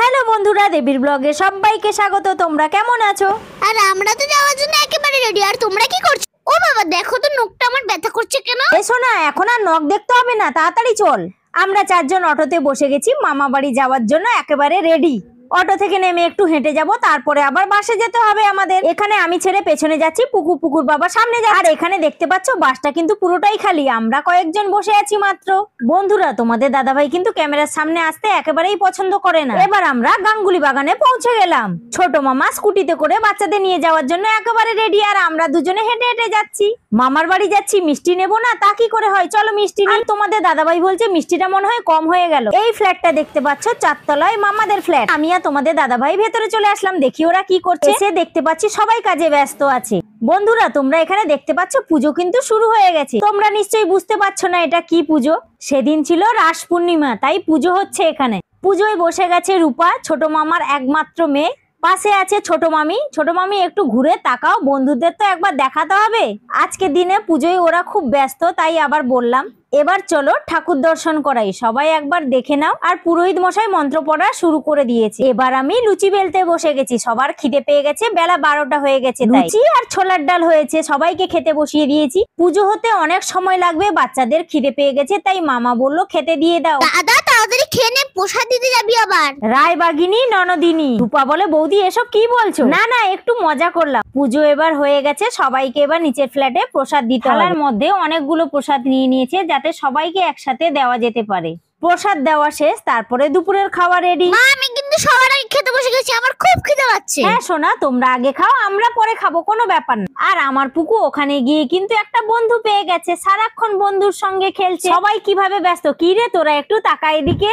Hello বন্ধুরা, দেবীর ব্লগে সবাইকে স্বাগত। তোমরা কেমন আছো? আর আমরা তো যাওয়ার জন্য একেবারে রেডি। আর তোমরা কি করছো? ও বাবা, দেখো তো নখটা আমার ব্যথা করছে কেন? এসো না, এখন আর নখ দেখতে হবে না, তাড়াতাড়ি চল। আমরা চারজন অটোতে বসে গেছি মামা বাড়ি যাওয়ার জন্য, একেবারে রেডি। অটো থেকে নেমে একটু হেঁটে যাব, তারপরে আবার বাসে যেতে হবে আমাদের। এখানে আমি ছেড়ে পেছনে যাচ্ছি, পুকুর বাবা সামনে যাচ্ছে। আর এখানে দেখতে পাচ্ছ বাসটা কিন্তু পুরোটাই খালি, আমরা কয়েকজন বসে আছি মাত্র। বন্ধুরা, তোমাদের দাদাভাই কিন্তু ক্যামেরার সামনে আসতে একেবারেই পছন্দ করে না। এবার আমরা গাঙ্গুলি বাগানে পৌঁছে গেলাম। ছোট মামা স্কুটিতে করে বাচ্চাদের নিয়ে যাওয়ার জন্য একেবারে রেডি, আর আমরা দুজনে হেঁটে হেঁটে যাচ্ছি। মামার বাড়ি যাচ্ছি, মিষ্টি নেবো না তা কি করে হয়, চলো মিষ্টি নিই। তোমাদের দাদাভাই বলছে মিষ্টিটা মনে হয় কম হয়ে গেল। এই ফ্ল্যাটটা দেখতে পাচ্ছ, চারতলায় মামাদের ফ্ল্যাট। আমি আর তোমাদের দাদাভাই ভেতরে চলে আসলাম, দেখি ওরা কি করছে। এসে দেখতে পাচ্ছি সবাই কাজে ব্যস্ত আছে। বন্ধুরা, তোমরা এখানে দেখতে পাচ্ছ পুজো কিন্তু শুরু হয়ে গেছে। তোমরা নিশ্চয়ই বুঝতে পারছো না এটা কি পুজো। সেদিন ছিল রাস পূর্ণিমা, তাই পুজো হচ্ছে এখানে। পুজোয় বসে গেছে রূপা, ছোট মামার একমাত্র মেয়ে। পাশে আছে ছোট মামি। ছোট মামি একটু ঘুরে তাকাও, বন্ধুদের তো একবার দেখাতে হবে। আজকের দিনে পুজোয় ওরা খুব ব্যস্ত, তাই আবার বললাম এবার চলো ঠাকুর দর্শন করাই, সবাই একবার দেখে নাও। আর পুরোহিত মশাই মন্ত্র পড়া শুরু করে দিয়েছে। এবার আমি লুচি বেলতে বসে গেছি, সবার খিদে পেয়ে গেছে, বেলা 12টা হয়ে গেছে। লুচি আর ছোলার ডাল হয়েছে, সবাইকে খেতে বসিয়ে দিয়েছি। পুজো হতে অনেক সময় লাগবে, বাচ্চাদের খিদে পেয়ে গেছে, তাই মামা বললো খেতে দিয়ে দাও। দাদা তাড়াতাড়ি খেয়ে নে, প্রসাদ দিতে যাবি আবার। রায় বাগিনী ননদিনী। রূপা বলে বৌদি এসব কি বলছো? না না, একটু মজা করলাম। পুজো এবার হয়ে গেছে, সবাইকে এবার নিচের ফ্ল্যাটে প্রসাদ দিতে হবে। থালার মধ্যে অনেকগুলো প্রসাদ নিয়ে নিয়েছে, যাতে সবাইকে একসাথে দেওয়া যেতে পারে। প্রসাদ দেওয়া শেষ, তারপরে দুপুরের খাওয়া রেডি। মা, আমি কিন্তু সবার আগে খেতে বসে গেছি, আমার খুব খিদে পাচ্ছে। হ্যাঁ সোনা, তোমরা আগে খাও, আমরা পরে খাবো, কোনো ব্যাপার না। আর আমার পুকু ওখানে গিয়ে কিন্তু একটা বন্ধু পেয়ে গেছে, সারাক্ষণ বন্ধুর সঙ্গে খেলছে। সবাই কিভাবে ব্যস্ত। কি রে তোরা, একটু তাকা এদিকে।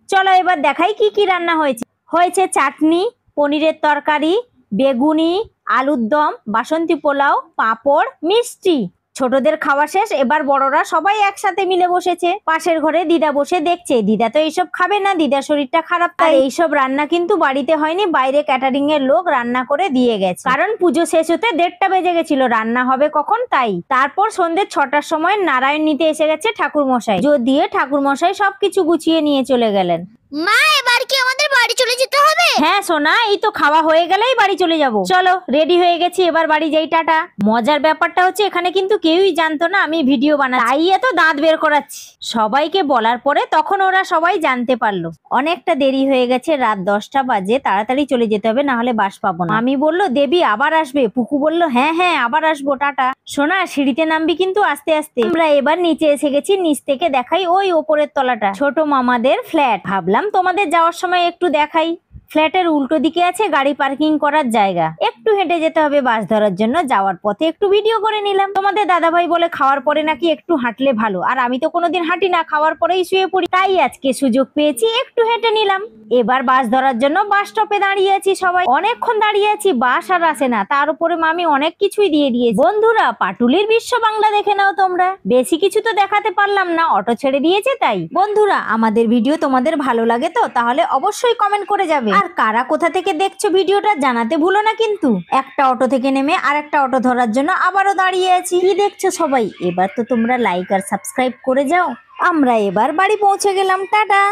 চলো এবার দেখাই কি কি রান্না হয়েছে। হয়েছে চাটনি, পনিরের তরকারি, বেগুনি, আলুর দম, বাসন্তী পোলাও, পাঁপড়, মিষ্টি। ছোটদের খাওয়া শেষ, এবার বড়রা সবাই একসাথে মিলে বসেছে। পাশের ঘরে দিদা বসে দেখছে। দিদা তো এইসব খাবে না, দিদার শরীরটা খারাপ, তাই এইসব রান্না কিন্তু বাড়িতে হয়নি, বাইরে ক্যাটারিং এর লোক রান্না করে দিয়ে গেছে। কারণ পুজো শেষ হতে 1:30টা বেজে গেছিল, রান্না হবে কখন তাই। তারপর সন্ধ্যে 6টার সময় নারায়ণ নিতে এসে গেছে ঠাকুর মশাই। দিয়ে ঠাকুর মশাই সবকিছু গুছিয়ে নিয়ে চলে গেলেন। মা, এবার কি আমাদের বাড়ি চলে যেতে হবে? হ্যাঁ সোনা, এই তো খাওয়া হয়ে গেলেই বাড়ি চলে যাব। চলো রেডি হয়ে গেছি, এবার বাড়ি যাই, টাটা। মজার ব্যাপারটা হচ্ছে এখানে কিন্তু কেউই জানতো না আমি ভিডিও বানাচ্ছি, তাই এত দাঁত বের করাচ্ছি। সবাইকে বলার পরে তখন ওরা সবাই জানতে পারলো। অনেকটা দেরি হয়ে গেছে, রাত 10টা বাজে, তাড়াতাড়ি চলে যেতে হবে, না হলে বাস পাবো না। আমি বললো দেবী আবার আসবে, পুকু বললো হ্যাঁ হ্যাঁ আবার আসবো, টাটা। সোনা সিঁড়িতে নামবি কিন্তু আস্তে আস্তে। আমরা এবার নিচে এসে গেছি, নিচ থেকে দেখাই ওই ওপরের তলাটা, ছোট মামাদের ফ্ল্যাট। ভাবলাম তোমাদের যাওয়ার সময় একটু দেখাই। ফ্ল্যাটের উল্টো দিকে আছে গাড়ি পার্কিং করার জায়গা, একটু হেঁটে যেতে হবে বাস ধরার জন্য। যাওয়ার পথে একটু ভিডিও করে নিলাম। তোমাদের দাদাভাই বলে খাওয়ার পরে নাকি একটু হাঁটলে ভালো, আর আমি তো কোনোদিন হাঁটি না, খাওয়ার পরেই শুয়ে পড়ি, তাই আজকে সুযোগ পেয়েছি একটু হেঁটে নিলাম। এবার বাস ধরার জন্য বাস স্টপে দাঁড়িয়ে আছি, সবাই অনেকক্ষণ দাঁড়িয়ে আছি, বাস আর আসে না। তার উপরে মামি অনেক কিছুই দিয়ে দিয়েছে। বন্ধুরা, পাটুলির বিশ্ব বাংলা দেখে নাও তোমরা, বেশি কিছু তো দেখাতে পারলাম না, অটো ছেড়ে দিয়েছে তাই। বন্ধুরা, আমাদের ভিডিও তোমাদের ভালো লাগে তো তাহলে অবশ্যই কমেন্ট করে যাবে। আর কারা কোথা থেকে দেখছো ভিডিওটা জানাতে ভুলো না কিন্তু। একটা অটো থেকে নেমে আর একটা অটো ধরার জন্য আবারও দাঁড়িয়ে আছি। কি দেখছো সবাই? এবার তো তোমরা লাইক আর সাবস্ক্রাইব করে যাও। আমরা এবার বাড়ি পৌঁছে গেলাম, টাটা।